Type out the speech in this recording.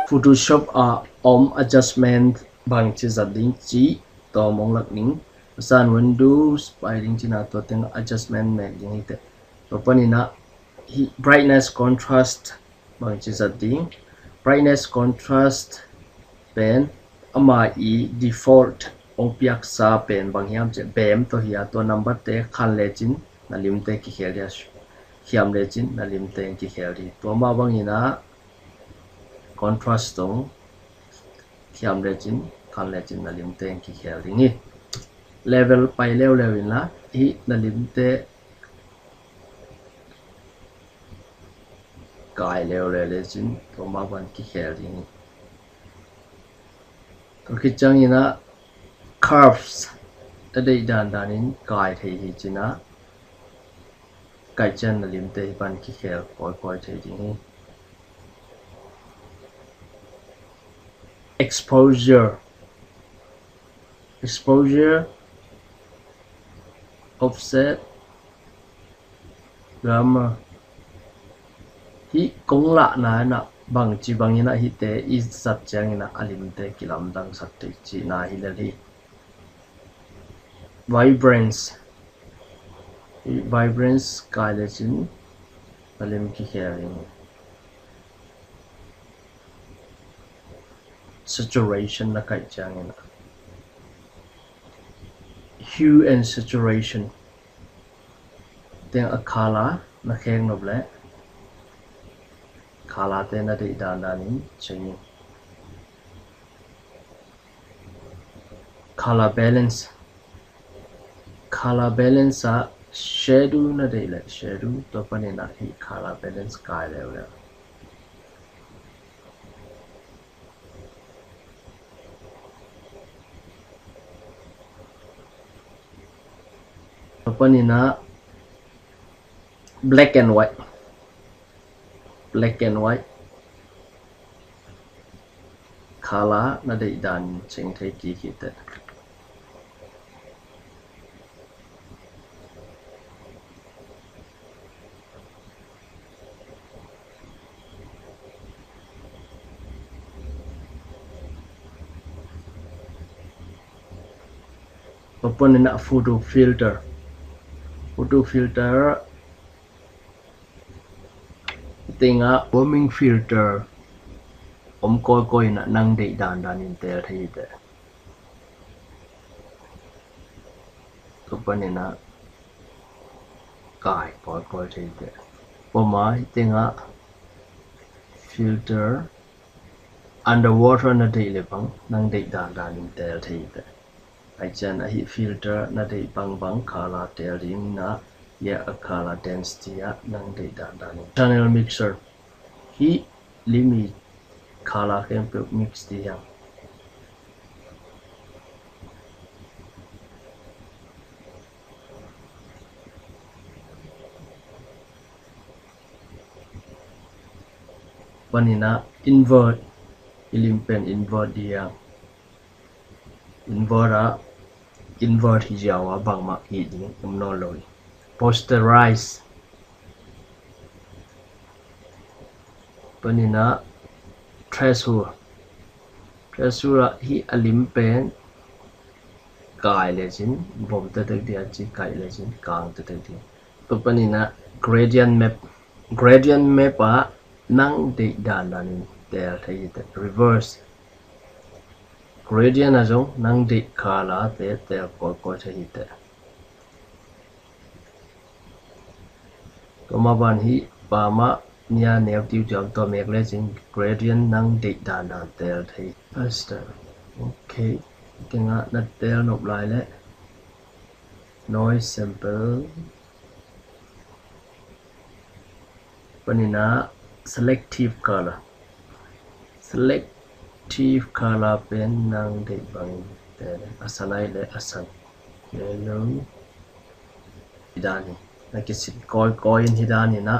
Photoshop adjustment bang chi zading chi to mong lak ning san Windows by ding china to teng adjustment me ding ite to panina brightness contrast bang chi zading brightness contrast pen ama default ong piak sa pen bang hiam che bem to hiya to number te khan le chin na lim te ki khel ya hiam le chin na lim te ki khel ri to ma bang ina contrast tong hiam le chin khan le chin na lim te ki khel ri ni level pai level in la hi na lim te kai level le chin to ma ban ki khel ri ni to ki chang ina curves adai dan in kai thei hi china kai chan na lim te ban ki khel koi koi thei ri ni exposure offset gamma hi kong la na bang chi bang ina hi te is sat chang ina alim te kilam dang sat te chi na hi le ri vibrance kai le chin alim ki hearing saturation na kai chang ina hue and saturation teng a color na kheng no ble color te na de dan in chang color balance a shadow na de le shadow to panina hi color balance kai le panina black and white color na de dan cheng thei ki ki te open in a photo filter tinga warming filter koi na nang de dan in tel thei te open in a kai koi thei te poma tinga filter underwater na de le bang nang de dan in tel thei te ai chan a hi filter na de bang color tel ring na ya a color density a nang de dan channel mixer hi limit color kem pe mix ti yang panina invert ilimpen invert dia invert hi jawa bang ma hi ding no loi posterize panina threshold hi alim pen kai le chin bom ta tak dia chi kai le chin kang ta tak dia to panina gradient map a nang de dan tel thei te reverse gradient a jong nang de khala te tel ko thei te to ma ban hi pa ma nia neo tiu jam to mek le chin gradient nang de dan tel thei faster okay tinga na tel nop lai le noise sample panina selective color pen nang de bang tel asanai le asan yellow hidani na kisit koi in hidani na